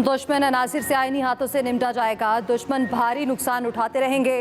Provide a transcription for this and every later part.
दुश्मन अनासिर से आईनी हाथों से निपटा जाएगा। दुश्मन भारी नुकसान उठाते रहेंगे।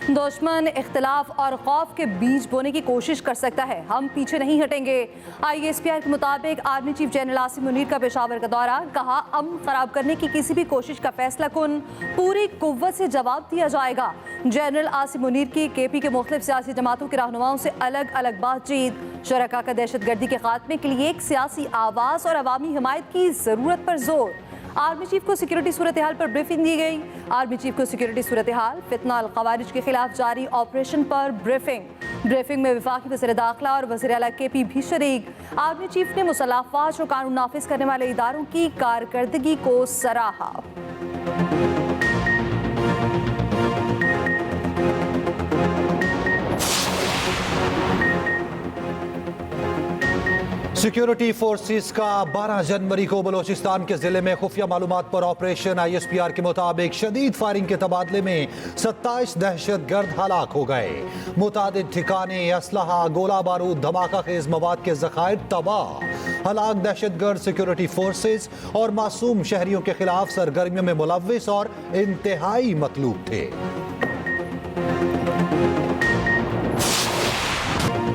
दुश्मन इख्तिलाफ और खौफ के बीज बोने की कोशिश कर सकता है, हम पीछे नहीं हटेंगे। ISPR के मुताबिक army chief general Asim Munir का पेशावर का दौरा, कहा अमन खराब करने की किसी भी कोशिश का फैसला कुन पूरी कुव्वत से जवाब दिया जाएगा। जनरल आसिम मुनीर की KP के मुख्तलिफ सियासी जमातों के रहनुमाओं से अलग अलग बातचीत, शरका का दहशतगर्दी के खात्मे के लिए एक सियासी आवाज़ और अवामी हिमायत की ज़रूरत पर जोर। आर्मी चीफ को सिक्योरिटी सूरत हाल पर ब्रीफिंग दी गई। आर्मी चीफ को सिक्योरिटी सूरत हाल, फितना अल खवारिज के खिलाफ जारी ऑपरेशन पर ब्रीफिंग में वफाकी वज़ीर दाखिला और वज़ीर आला KP भी शरीक। आर्मी चीफ ने मुसल्लह अफ़वाज और कानून नाफिज करने वाले इदारों की कारकर्दगी को सराहा। सिक्योरिटी फोर्सेस का 12 जनवरी को बलोचिस्तान के जिले में खुफिया मालूमात पर ऑपरेशन। ISPR के मुताबिक शदीद फायरिंग के तबादले में 27 दहशतगर्द हलाक हो गए। मुतादिद ठिकाने, असलहा, गोला बारूद, धमाका खेज मवाद के जखायर तबाह। हलाक दहशतगर्द सिक्योरिटी फोर्सेस और मासूम शहरियों के खिलाफ सरगर्मियों में मुलव्विस और इंतहाई मतलूब थे।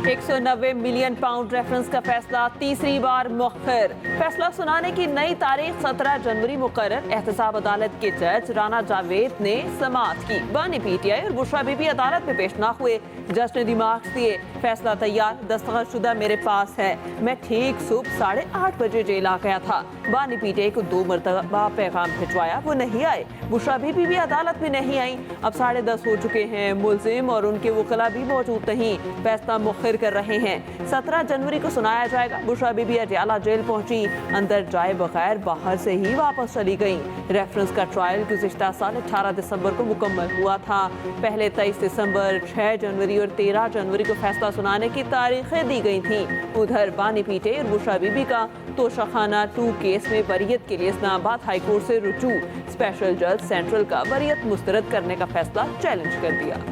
190 मिलियन पाउंड रेफरेंस का फैसला तीसरी बार मुअख्खर। फैसला सुनाने की नई तारीख 17 जनवरी मुकर्रर। एहतसाब अदालत के जज राना जावेद ने समाअत की। बानी PTI और बुशरा बीबी अदालत में पेश न हुए। जज ने दिमाग दिए, फैसला तैयार, दस्तखत शुदा मेरे पास है। मैं ठीक सुबह 8:30 बजे जेल आ गया था। बानी PTI को 2 मरतबा पैगाम भिजवाया, वो नहीं आए। बुशरा बीबी भी अदालत में नहीं आई। अब 10:30 हो चुके हैं, मुल्जिम और उनके वकला भी मौजूद नहीं। फैसला मुखर कर रहे हैं। 17 जनवरी को सुनाया जाएगा। बुशरा बीबी अटियाला जेल पहुंची, अंदर जाए बगैर बाहर से ही वापस चली गई। रेफरेंस का ट्रायल गुज़िश्ता साल 18 दिसंबर को मुकम्मल हुआ था। पहले 23 दिसंबर, 6 जनवरी और 13 जनवरी को फैसला सुनाने की तारीखें दी गई थी। उधर बानी PTI और बुशरा बीबी का तोशाखाना 2 केस में बरियत के लिए इस्लामाबाद हाई कोर्ट से रुजू। स्पेशल जज सेंट्रल का बरियत मुस्तरद करने का फैसला चैलेंज कर दिया।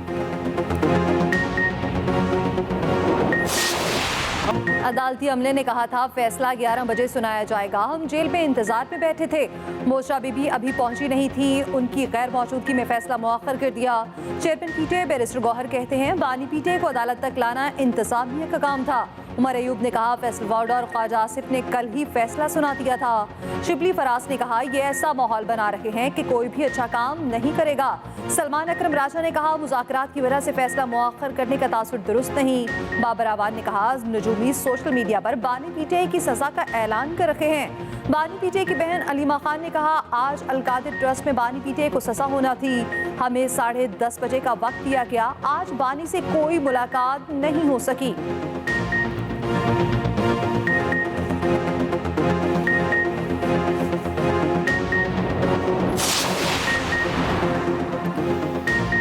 अदालती अमले ने कहा था फैसला 11 बजे सुनाया जाएगा। हम जेल में इंतजार में बैठे थे। बुशरा बीबी अभी पहुंची नहीं थी। उनकी गैर मौजूदगी में फैसला मुअख्खर कर दिया। चेयरमैन PTI बैरिस्टर गौहर कहते हैं बानी PTI को अदालत तक लाना इंतजामिया का काम था। उमर अयूब ने कहा फैसल वार्ड और ख्वाजा आसिफ ने कल ही फैसला सुना दिया था। शिबली फराज ने कहा ये ऐसा माहौल बना रहे हैं कि कोई भी अच्छा काम नहीं करेगा। सलमान अकरम राजा ने कहा मुज़ाकरात की वजह से फैसला मुअख्खर करने का तासुर दुरुस्त नहीं। बाबर आवान ने कहा नजूमी सोशल मीडिया पर बानी PTI की सजा का ऐलान कर रखे हैं। बानी PTI की बहन अलीमा खान ने कहा आज अलकादिर ट्रस्ट में बानी PTI को सजा होना थी। हमें 10:30 बजे का वक्त दिया गया। आज बानी से कोई मुलाकात नहीं हो सकी।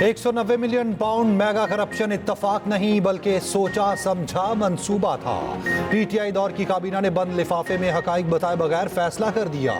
190 मिलियन पाउंड मेगा करप्शन इत्तफाक नहीं बल्कि सोचा समझा मंसूबा था। PTI दौर की काबीना ने बंद लिफाफे में हकाइक बताए बगैर फैसला कर दिया।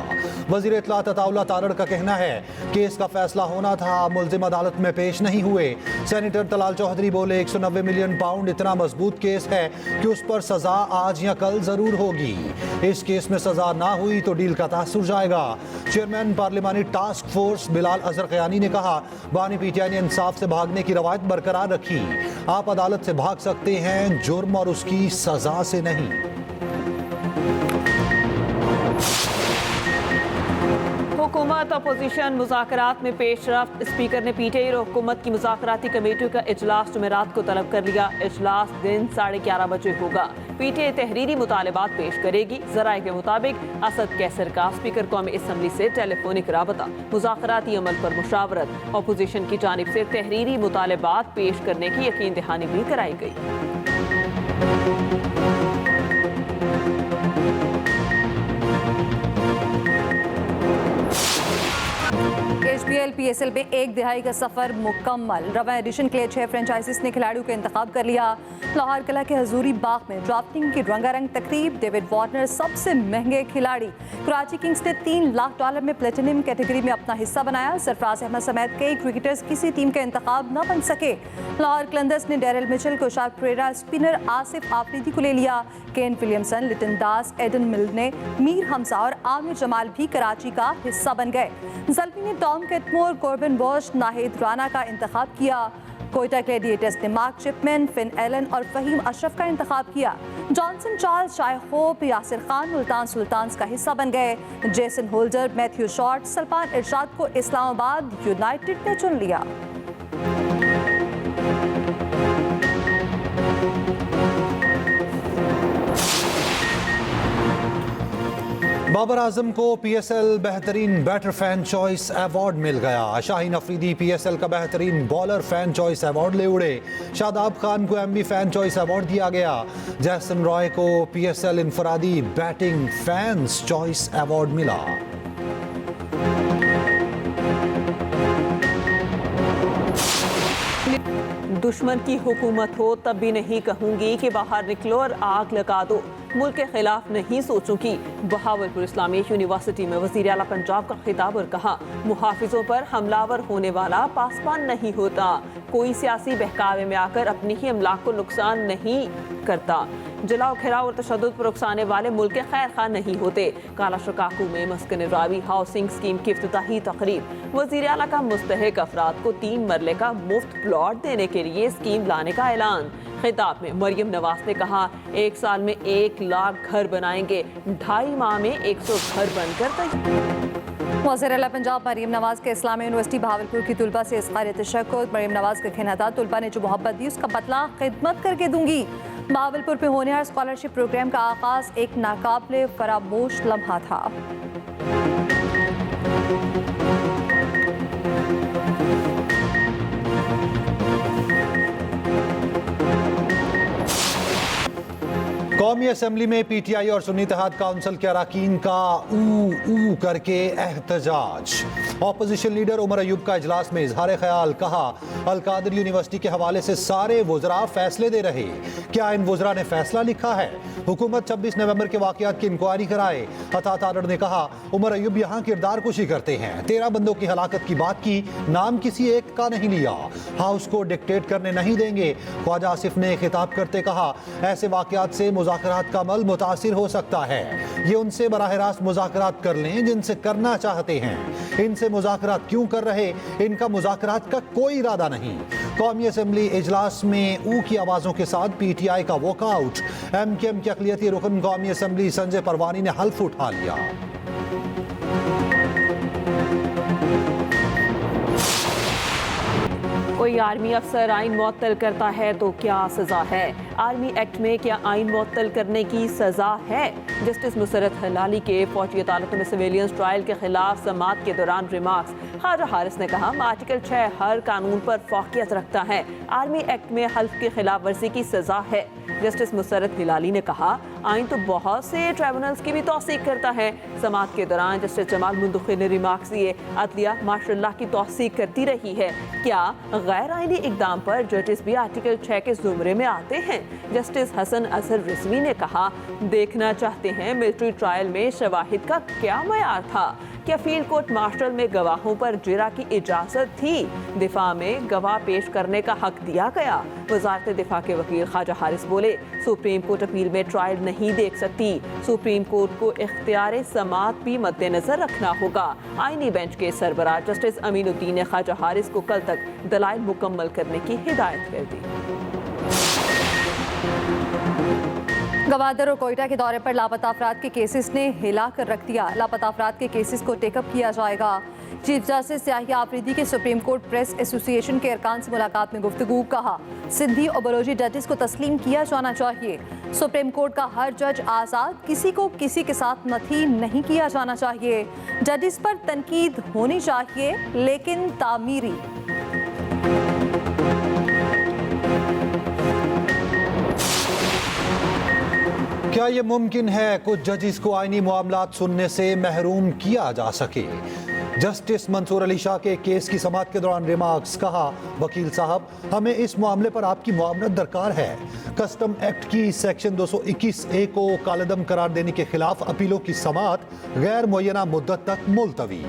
वजीर इत्तलात अताउल्लाह तारड़ का कहना है केस का फैसला होना था, मुल्जिम अदालत में पेश नहीं हुए। सेनेटर तलाल चौधरी बोले 190 मिलियन पाउंड इतना मजबूत केस है कि उस पर सजा आज या कल जरूर होगी। इस केस में सजा ना हुई तो डील का तासुर जाएगा। चेयरमैन पार्लिमानी टास्क फोर्स बिलाल अजहर क़यानी ने कहा बानी PTI ने इंसाफ से भागने की रवायत बरकरार रखी। आप अदालत से भाग सकते हैं, जुर्म और उसकी सजा से नहीं। हुकूमत अपोजिशन मुज़ाकरात में पेशरफ्त। स्पीकर ने PTI और हुकूमत की मुज़ाकराती कमेटियों का इजलास जुमेरात को तलब कर लिया। इजलास दिन 11:30 बजे होगा। PTI तहरीरी मुतालबात पेश करेगी। ज़राए के मुताबिक असद कैसर का स्पीकर कौमी असम्बली से टेलीफोनिक राबता, मुज़ाकराती अमल पर मुशावरत, अपोजिशन की जानिब से तहरीरी मुतालबात पेश करने की यकीन दहानी भी कराई गई। ISPL PSL में एक दिहाई का सफर मुकम्मल। रवा एडिशन के लिए 6 फ्रेंचाइजीज ने खिलाड़ियों का इंतखाब कर लिया। लाहौर किला के हजूरी बाग में ड्राफ्टिंग की रंगारंग तकरीब। डेविड वार्नर सबसे महंगे खिलाड़ी। कराची किंग्स ने $3 लाख में प्लेटिनम कैटेगरी में अपना हिस्सा बनाया। सरफराज अहमद समेत कई क्रिकेटर्स किसी टीम का इंतखाब न बन सके। लाहौर कलंदर्स ने Daryl Mitchell, Kusal Perera, spinner Asif Afridi को ले लिया। Kane Williamson, Liton Das, Adam Milne, Mir Hamza और आमिर जमाल भी कराची का हिस्सा बन गए। जल्मी ने Tom Cadmore, Corbin Bosch, Nahid Rana का इंतखाब किया। कोयटा ग्लैडिएटर्स ने मार्क चिपमैन, फिन एलन और फहीम अशरफ का इंतखाब किया। Johnson Charles, Shai Hope, Yasir Khan Multan Sultans का हिस्सा बन गए। Jason Holder, Matthew Short, Salman Irshad को इस्लामाबाद यूनाइटेड ने चुन लिया। बाबर आजम को PSL बेहतरीन बैटर फैन चॉइस अवार्ड मिल गया। शाहीन अफरीदी PSL का बेहतरीन बॉलर फैन चॉइस अवार्ड ले उड़े। शादाब खान को MB फैन चॉइस अवार्ड दिया गया। जैसन रॉय को PSL इनफरादी बैटिंग फैंस चॉइस अवार्ड मिला। दुश्मन की हुकूमत हो तब भी नहीं कहूंगी कि बाहर निकलो और आग लगा दो। मुल्क के खिलाफ नहीं सोचूंगी। बहावलपुर इस्लामिया यूनिवर्सिटी में वज़ीर आला पंजाब का खिताब और कहा, मुहाफिजों पर हमलावर होने वाला पासबान नहीं होता। कोई सियासी बहकावे में आकर अपनी ही अमलाक को नुकसान नहीं करता। जलाओ घेराव और तशद्दुद पर उकसाने वाले मुल्क के खैर खा नहीं होते। काला शकाकू में मस्कन रावी हाउसिंग स्कीम की इफ्तिताही तकरीब। वज़ीर आला का मुस्तहिक अफराद को 3 मरले का मुफ्त प्लॉट देने के लिए स्कीम लाने का ऐलान। खिताब में मरियम नवाज ने कहा, 1 साल में 1 लाख घर बनाएंगे, 2.5 माह में 100 घर बनकर तैयार। वज़ीर आला पंजाब मरियम नवाज के इस्लामी यूनिवर्सिटी भावलपुर की तुलबा से इज़हार तशक्कुर। मरियम नवाज का कहना था, तुलबा ने जो मोहब्बत दी उसका बदला खिदमत करके दूंगी। भावलपुर में होनहार स्कॉलरशिप प्रोग्राम का आगाज एक नाकाबिले फरामोश लम्हा था। कौमी असम्बली में PTI और सुन्नी इत्तेहाद काउंसिल के अरकान का ऊ करके एहतजाज। ऑपोजिशन लीडर उमर अयूब का इजलास में इजहार ख्याल। कहा, अलकादिर यूनिवर्सिटी के हवाले से सारे वुज़रा फैसले दे रहे। क्या इन वुज़रा ने फैसला लिखा है? हुकूमत 26 नवंबर के वाक़यात की इंक्वायरी कराए। अता तारड़ ने कहा, उमर अयूब यहाँ किरदार कुशी करते हैं। 13 बंदों की हलाकत की बात की, नाम किसी एक का नहीं लिया। हाउस को डिक्टेट करने नहीं देंगे। ख्वाजा आसिफ ने खिताब करते कहा, ऐसे वाक़यात से मुज़ाकरात का अमल मुतासिर हो सकता है। ये उनसे बराह रास्त मुज़ाकरात कर लें जिनसे करना चाहते हैं। इनसे मुज़ाकरात क्यों कर रहे? इनका मुज़ाकरात का कोई इरादा नहीं। कौमी असम्बली इजलास में ऊ की आवाज़ों के साथ PTI का वॉकआउट। MKM के अक़लियती रुकन कौमी असम्बली संजय परवानी ने हल्फ उठा लिया। कोई आर्मी अफसर आइन मुअत्तल करता है तो क्या सजा है? आर्मी एक्ट में क्या आइन मुअत्तल करने की सजा है? जस्टिस मुसरत हलाली के फौजी अदालतों में सिविलियंस ट्रायल के खिलाफ समाअत के दौरान रिमार्क्स। ख्वाजा हारिस ने कहा, आर्टिकल 6 हर कानून पर फौकियत रखता है। आर्मी एक्ट में हल्फ की खिलाफ वर्जी की सजा है। जस्टिस मुसरत हिलाली ने कहा, आइन तो बहुत से ट्राइब्यूनल्स की भी तौसीक करता है। समाअत के दौरान जस्टिस जमाल मुंदखी ने रिमार्क्स दिए, अदलिया माशाअल्लाह की तौसीक करती रही है। क्या गैर आइनी इकदाम पर जजेस भी आर्टिकल 6 के जुमरे में आते हैं? जस्टिस हसन अजहर रिजवी ने कहा, देखना चाहते हैं मिलिट्री ट्रायल में शवाहिद का क्या मयार था? क्या फील्ड कोर्ट मार्शल में गवाहों पर जिरा की इजाजत थी? दिफा में गवाह पेश करने का हक दिया गया? वजारत दिफा के वकील ख्वाजा हारिस बोले, सुप्रीम कोर्ट अपील में ट्रायल नहीं देख सकती। सुप्रीम कोर्ट को इख्तियार समाअत भी मद्देनजर रखना होगा। आईनी बेंच के सरबराह जस्टिस अमीनुद्दीन ने ख्वाजा हारिस को कल तक दलाइल मुकम्मल करने की हिदायत कर दी। गवादर और कोयटा के दौरे पर लापता अफराद के केसेस ने हिला कर रख दिया। लापता अफराद के केसेस को टेकअप किया जाएगा। चीफ जस्टिस याहिया आफरीदी के सुप्रीम कोर्ट प्रेस एसोसिएशन के अरकान से मुलाकात में गुफ्तगू। कहा, सिंधी और बलोची जजेस को तस्लीम किया जाना चाहिए। सुप्रीम कोर्ट का हर जज आज़ाद, किसी को किसी के साथ नथी नहीं किया जाना चाहिए। जजेस पर तनकीद होनी चाहिए लेकिन तामीरी। क्या ये मुमकिन है कुछ जजेस को आईनी मामलात सुनने से महरूम किया जा सके? जस्टिस मंसूर अली शाह के केस की समाअत के दौरान रिमार्क्स। कहा, वकील साहब, हमें इस मामले पर आपकी मुआवनत दरकार है। कस्टम एक्ट की सेक्शन 221A को कालेदम करार देने के खिलाफ अपीलों की समाअत गैर मुअय्यना मुद्दत तक मुलतवी।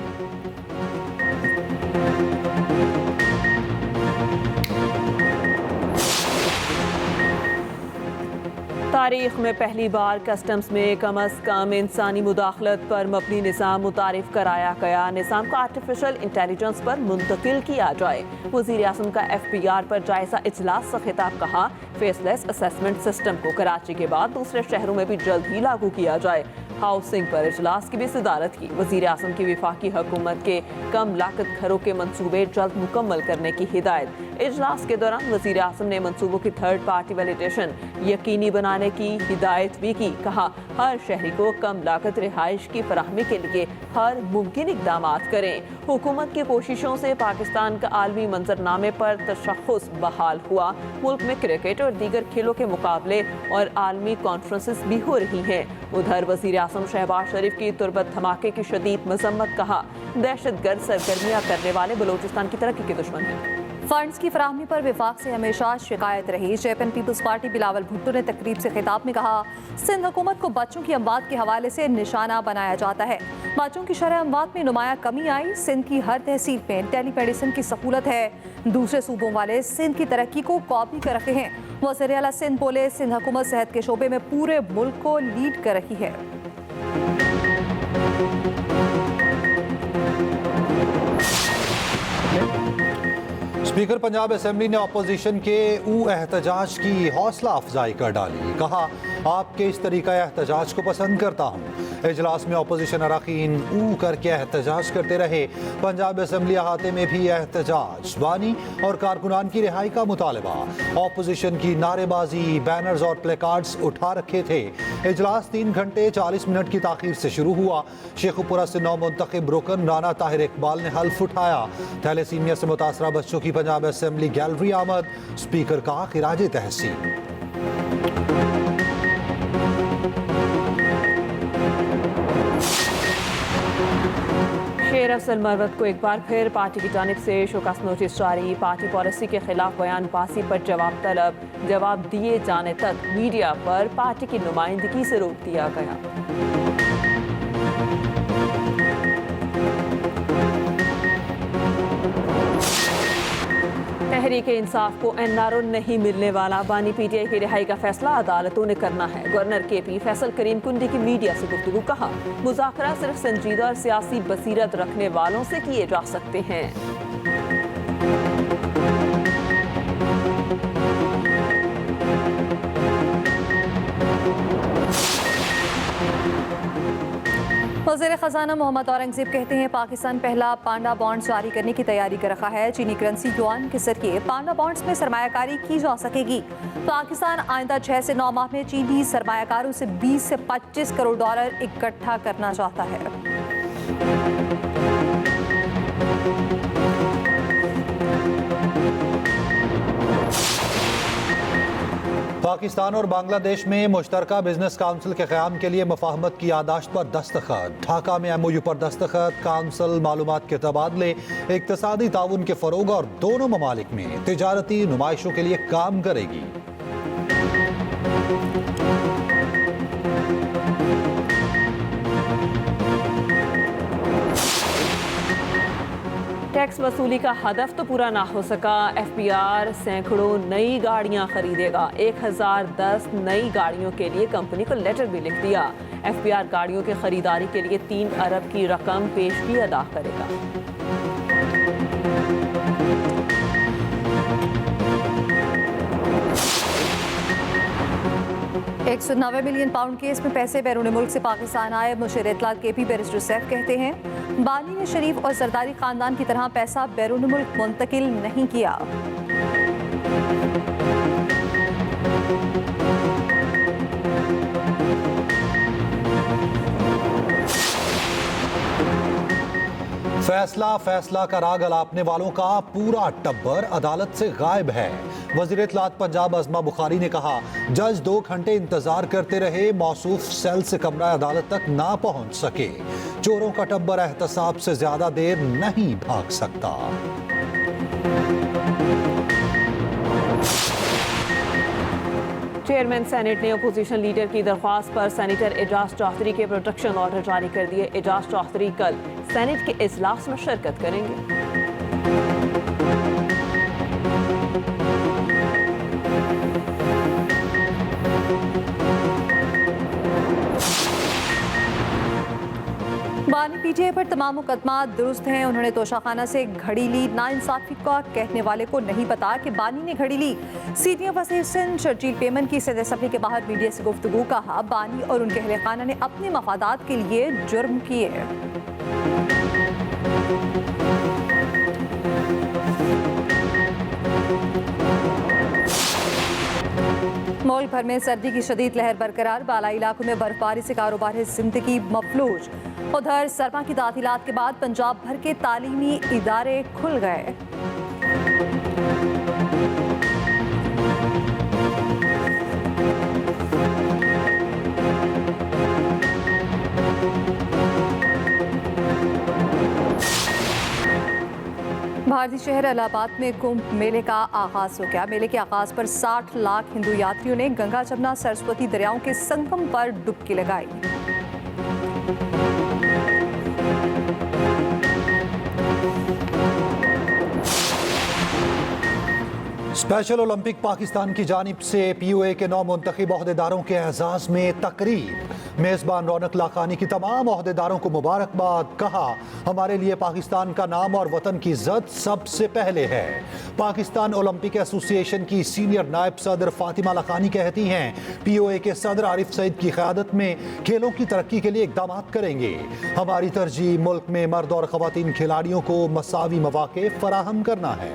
तारीख में पहली बार कस्टम्स में कम अज कम इंसानी मुदाखलत पर मबनी निज़ाम मुतारिफ कराया गया। निज़ाम को आर्टिफिशियल इंटेलिजेंस पर मुंतकिल किया जाए। वज़ीर आज़म का FPR पर जायजा इजलास से खिताब। कहा, फेसलेस असेसमेंट सिस्टम को कराची के बाद दूसरे शहरों में भी जल्द ही लागू किया जाए। हाउसिंग पर इजलास की भी सदारत की। वज़ीर आज़म की वफाकी हुकूमत के कम लागत घरों के मंसूबे जल्द मुकम्मल करने की हिदायत। इजलास के दौरान वज़ीर आज़म ने मंसूबों की थर्ड पार्टी वैलिडेशन यकीनी बनाने की हिदायत भी की। कहा, हर शहरी को कम लागत रिहाइश की फराहमी के लिए हर मुमकिन इकदाम करें। हुकूमत की कोशिशों से पाकिस्तान का आलमी मंजरनामे पर तशख़्ख़ुस बहाल हुआ। मुल्क में क्रिकेट और दीगर खेलों के मुकाबले और आलमी कॉन्फ्रेंसेस भी हो रही हैं। उधर वज़ीर आज़म शहबाज शरीफ की तुरबत धमाके की शदीद मजम्मत। कहा, दहशतगर्द सरगर्मियाँ करने वाले बलोचिस्तान की तरक्की के दुश्मन हैं। फंड्स की फराहमी पर विफाक से हमेशा शिकायत रही। चेयरमैन पीपल्स पार्टी बिलावल भुट्टो ने तकरीब से खिताब में कहा, सिंध हुकूमत को बच्चों की अमवात के हवाले से निशाना बनाया जाता है। बच्चों की शरह अमवात में नुमाया कमी आई। सिंध की हर तहसील में टेली मेडिसिन की सहूलत है। दूसरे सूबों वाले सिंध की तरक्की को कॉपी कर रखे हैं। वज़ीर आला सिंध बोले, सिंध हुकूमत सेहत के शोबे में पूरे मुल्क को लीड कर रही है। स्पीकर पंजाब असेंबली ने अपोजिशन के एहतजाज की हौसला अफजाई कर डाली। कहा, आपके इस तरीका एहतजाज को पसंद करता हूँ। इजलास में अपोजिशन अरकान करके एहतजाज करते रहे। पंजाब असेंबली अहाते में भी एहतजाज। बानी और कारकुनान की रिहाई का मुतालबा। अपोजिशन की नारेबाजी, बैनर्स और प्लेकार्ड्स उठा रखे थे। इजलास 3 घंटे 40 मिनट की ताखीर से शुरू हुआ। शेखुपुरा से नौ मुंतखब रुकन राना ताहिर इकबाल ने हल्फ उठाया। थैलेसीमिया से मुतासरा बच्चों की पंजाब असेंबली गैलरी आमद। स्पीकर का खिराज तहसीन। शेर अफजल मरवत को एक बार फिर पार्टी की जानिब से शोकस नोटिस जारी। पार्टी पॉलिसी के खिलाफ बयानबाजी पर जवाब तलब। जवाब दिए जाने तक मीडिया पर पार्टी की नुमाइंदगी से रोक दिया गया। तहरीके इंसाफ को NRO नहीं मिलने वाला। बानी PTI की रिहाई का फैसला अदालतों ने करना है। गवर्नर KP फैसल करीम कुंडी की मीडिया से गुफ्तगू। कहा, मुज़ाकरा सिर्फ संजीदा और सियासी बसीरत रखने वालों से किए जा सकते हैं। वज़ीर ख़जाना मोहम्मद औरंगज़ेब कहते हैं, पाकिस्तान पहला पांडा बॉन्ड जारी करने की तैयारी कर रखा है। चीनी करेंसी युआन के जरिए पांडा बॉन्ड्स में सरमायाकारी की जा सकेगी। पाकिस्तान आइंदा 6 से 9 माह में चीनी सरमायाकारों से 20 से 25 करोड़ डॉलर इकट्ठा करना चाहता है। पाकिस्तान और बांग्लादेश में मुश्तरका बिजनेस काउंसिल के क़याम के लिए मुफाहमत की यादाश्त पर दस्तखत। ढाका में MOU पर दस्तखत। काउंसिल मालूमात के तबादले, इक्तसादी ताउन के फ़रोग और दोनों ममालिक में तिजारती नुमाइशों के लिए काम करेगी। टैक्स वसूली का हदफ तो पूरा ना हो सका। FPR सैकड़ों नई गाड़ियां खरीदेगा। 1010 नई गाड़ियों के लिए कंपनी को लेटर भी लिख दिया। FPR गाड़ियों की खरीदारी के लिए 3 अरब की रकम पेशगी अदा करेगा। 190 मिलियन पाउंड केस में पैसे बैरून मुल्क से पाकिस्तान आए। मुशीर इत्तलात KP बैरिस्टर सैफ कहते हैं, बानी ने शरीफ और जरदारी खानदान की तरह पैसा बैरून मुल्क मुंतकिल नहीं किया। फैसला का राग अलापने वालों का पूरा टब्बर अदालत से गायब है। वज़ीर इत्तलात पंजाब अज़मा बुखारी ने कहा, जज 2 घंटे इंतजार करते रहे, मौसूफ सेल से कमरा अदालत तक ना पहुंच सके। चोरों का टब्बर एहतसाब से ज्यादा देर नहीं भाग सकता। चेयरमैन सेनेट ने अपोजिशन लीडर की दरख्वास्त पर सेनेटर एजाज चौधरी के प्रोटेक्शन ऑर्डर जारी कर दिए। एजाज चौधरी कल सेनेट के इजलास में शिरकत करेंगे। बानी पीटीआई पर तमाम मुकदमा दुरुस्त हैं। उन्होंने तोशाखाना से घड़ी ली। नाइंसाफी का कहने वाले को नहीं पता कि बानी ने घड़ी ली। सीनियर वज़ीर सिंध शर्जील पेमन की सदर असम्बली के बाहर मीडिया से गुफ्तगू। कहा बानी और उनके अहले खाना ने अपने मफादात के लिए जुर्म किए। मुल्क भर में सर्दी की शदीद लहर बरकरार। बालाई इलाकों में बर्फबारी से कारोबार जिंदगी मफलूज। उधर सरमा की तातीलात के बाद पंजाब भर के तालीमी इदारे खुल गए। भारतीय शहर इलाहाबाद में कुंभ मेले का आगाज हो गया। मेले के आगाज पर 60 लाख हिंदू यात्रियों ने गंगा जमुना सरस्वती दरियाओं के संगम पर डुबकी लगाई। स्पेशल ओलंपिक पाकिस्तान की जानिब से पीओए के 9 मुंतखब ओहदेदारों के एजाज में तकरीब। मेजबान रौनक लाखानी की तमाम ओहदेदारों को मुबारकबाद। कहा हमारे लिए पाकिस्तान का नाम और वतन की इज्जत सबसे पहले है। पाकिस्तान ओलंपिक एसोसिएशन की सीनियर नायब सदर फातिमा लाखानी कहती हैं पीओए के सदर आरिफ सईद की क़यादत में खेलों की तरक्की के लिए इक़दाम करेंगे। हमारी तरजीह मुल्क में मर्द और ख़वातीन खिलाड़ियों को मसावी मौक़े फराहम करना है।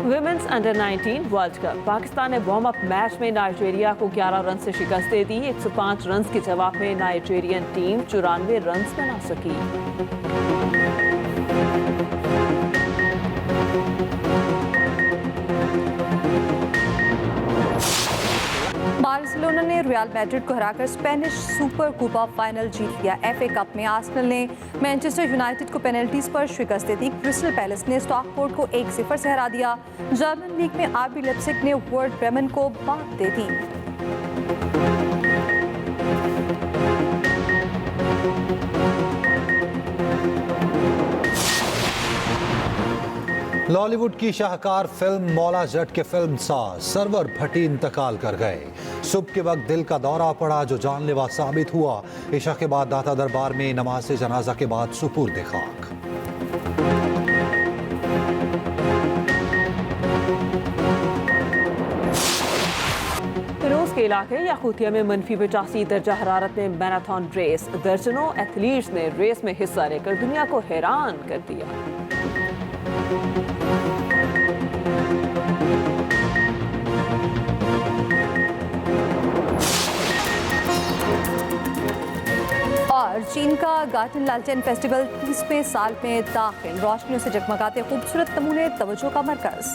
Women's under 19 world cup. Pakistan ने वार्म अप मैच में नाइजीरिया को 11 रन से शिकस्त दे दी। 105 रन के जवाब में नाइजीरियन टीम 94 रन बना सकी। बार्सिलोना ने रियल मैड्रिड को हराकर स्पेनिश सुपर कूपा फाइनल जीत लिया। एफए कप में आर्सेनल ने मैनचेस्टर यूनाइटेड को पेनल्टीज पर शिकस्त दे दी। क्रिस्टल पैलेस ने स्टॉकपोर्ट को 1-0 से हरा दिया। जर्मन लीग में आरबी लाइप्जिग ने वर्ड ब्रेमेन को मात दे दी। लॉलीवुड की शाहकार फिल्म मौला जट के फिल्म साज सरवर भट्टी इंतकाल कर गए। सुबह के वक्त दिल का दौरा पड़ा जो जानलेवा साबित हुआ। इशा के बाद दाता दरबार में नमाज जनाजा के बाद सुपुर्द खाक। फिरोज के इलाके याकूतिया में -85 दर्जा हरारत में मैराथन रेस। दर्जनों एथलीट्स ने रेस में हिस्सा लेकर दुनिया को हैरान कर दिया। और चीन का गार्डन लालटेन फेस्टिवल 30वें साल में दाखिल। रोशनियों से जगमगाते खूबसूरत नमूने तवज्जो का मरकज।